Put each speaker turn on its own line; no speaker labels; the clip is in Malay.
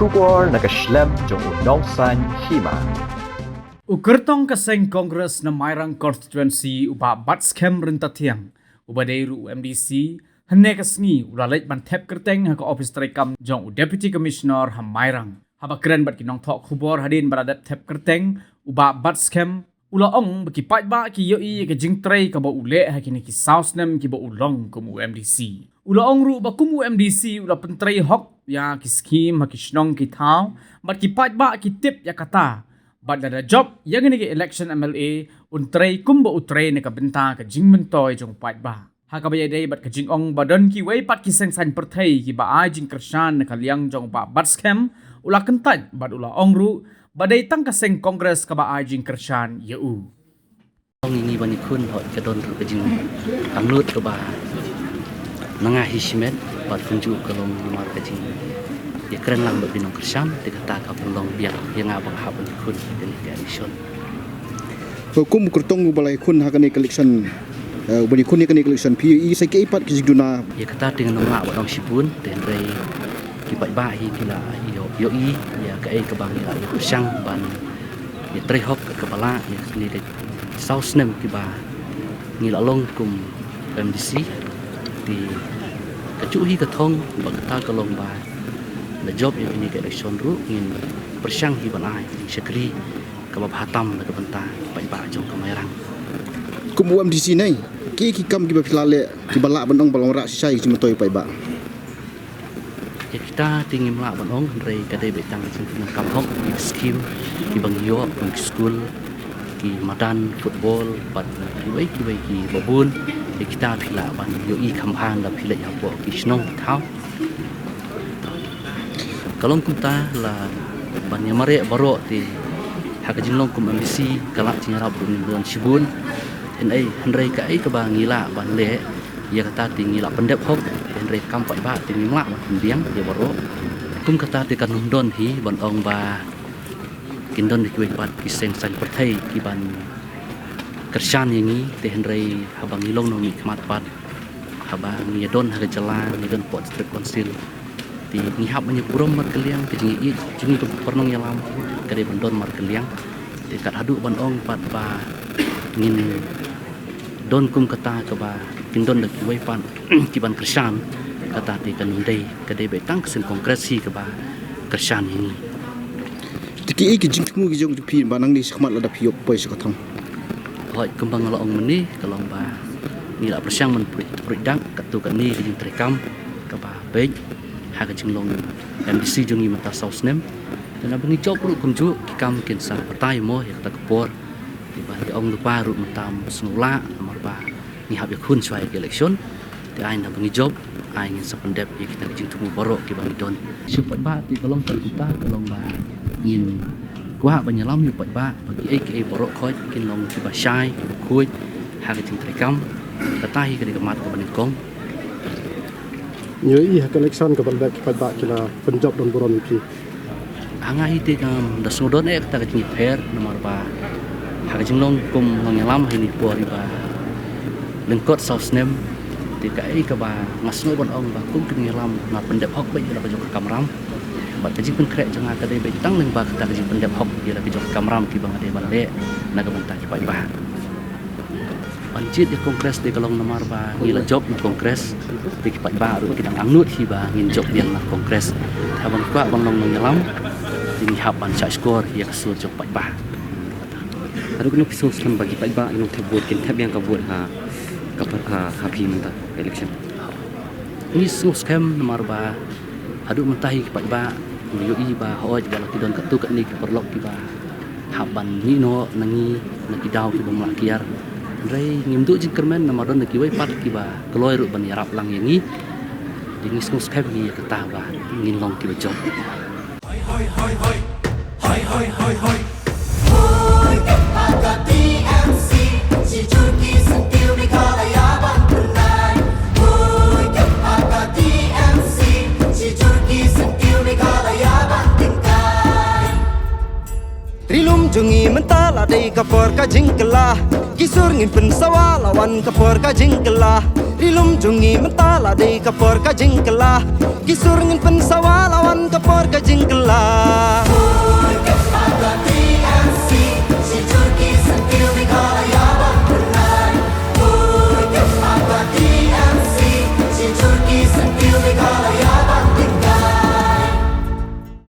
Kubor nakaslem jong unongsan hima.
Ukertong kaseng Kongres na Mairang Constituency uba batskem rentatiang uba deiru MDC hene kasni ulalit bantep kerteng haka office trekam jong Deputy Commissioner ha Mairang haba keren bat kinong tok Kubor hadin baradap tep kerteng uba batskem ulaong bekipat ba ki yoi ke jingtrei ka ba ule ha kini ki sausnem ki ba ulong kumu MDC ulaong ru ba kumu MDC ula pentrei hok ya ki skim ha ki shnong ki thau bat kipat ba ki tip ya kata But ada job yang ini election MLA untray kumba utray na kabenta ka jingmentoy jong pat ba. Hakabaya day bat ka jingong badon ki way pat ki sengsan pertay ki ba ay jing kersyan na kalyang jong ba batskem ula kentad bat ula ongru baday tang kaseng kongres ka ba ay jing kersyan yau.
Ini bani kun hot kadon ru ka jing anglut ka ba nanga hismet bat funju kalong nomor ka jing ya keren lang buat binong kersam dikata kapulong biar yang abang habun kun dan election.
Hukum kertong balai kun hakani election bani kun ni kan election PUE saya ke ipat kijiduna
Ya kata dengan nama abang sibun dan rai kipat bahi kila yo ya kai ke bang ya kersang ban ya trehok ke kepala ya ni de sausnem kiba ngilalong kum MDC di kecuhi ketong bakta kalong ba na job yang ini ke election ru ingin persyang hiban ai syakri ke bab hatam na ke benta pai ba jong ke Mairang
kumu MDC nai ki kam ki bapilale ki balak bandong balong rak sisai cimatoy pai ba
ya kita tingin melak banong rei kadai betang sing kam hok di skim ki bang yo bang school ki madan football pat ki bai ki babun ya kita pila ban yo i kampan da pila ya bo ki snong thau kalau kita lah banyak merek baru di hak jinglong kum MDC kalak cingarap bulan sibun ai hendrai ka ai ke bangila ban le ya kata tingila pendep hok hendrai kampat ba tingila biang dia baru kum kata di kan don hi ban ong ba kindon di kuat kiseng san pertai ki ban kersan yang ni te hendrai habang ilong no mi kmat pat habang yadon hak jalan yadon pot strip konsil di ngihap menyepurom markeliang ke jingi jingi ke pernong yalam kade bandon markeliang di kat hadu bandong pat ba ngin don kum kata ke ba kindon dak wai pan kiban kersan kata di kanundai kade betang kesen kongresi ke ba kersan ini
tiki ki jingmu ki jong pi banang ni sakmat lada piop pai sakatang
hoi kembang laong meni kalong ba ni la persyang men pridang katu kan ni ki jing trekam ke ba bej hak jinglong MDC jungi mata sausnem dan abang icop ru kumju kikam kinsa partai mo ya kata kepor di ba ong lupa ru matam senula nomor ba ni hab yakun suai election di ain abang icop ain sependep ya kita jing tumu borok ki bang don support ba di kolong kita kolong ba ngin kwa banyalam yu ba bagi AKA borok khoi kinlong ki ba shai khui hak jing trekam tatai ke kemat ke baningkong
Yoi hak election ke baldak kipat bak kila penjob dan buron pi.
Angai ti kam da sudon ek ta kini fair nomor ba. Hak jinglong kum ngelam ini pori ba. Lengkot sausnem ti kai ka ba ngasno bon ong ba kum ngelam na pendep hok ba ila ka kamram. Ba kaji pun krek janga ka dei betang leng ba ka kaji pendep hok ila ka kamram ki bang ade balale na ka banta kipat ba. Pancit di kongres di kalong nomor ba ila job na kongres di kipat baru kita angnut hiba ngin job yang na kongres habang kwa bang long ngelam ding hapan sa skor ya kasur job pat ba
Aru kena pisau selam bagi pat ba yang terbuat kin yang kabut ha happy minta election
ni so scam nomor ba adu mentahi kipat ba yo i ba hoj ba laki don katu kat ni perlok ki ba haban ni no nangi nak dau ki bang lakiar Rai ngimdu jingkermen nama don ki wai pat ki ba keloi ru ban yarap lang yang ni ding skus kai ni kata ba ngin long ki job hoi hoi hoi hoi hoi hoi hoi hoi
ada TMC si Turki sentil di kalayaban pernah hoi ada TMC si Turki sentil di kalayaban tingkai
Trilum jungi mentala dei kapor ka jingkelah Kisur ngin pensawa lawan kapor ka jingkelah Rilum jungi mentala dei kapor ka jingkelah Kisur ngin pensawa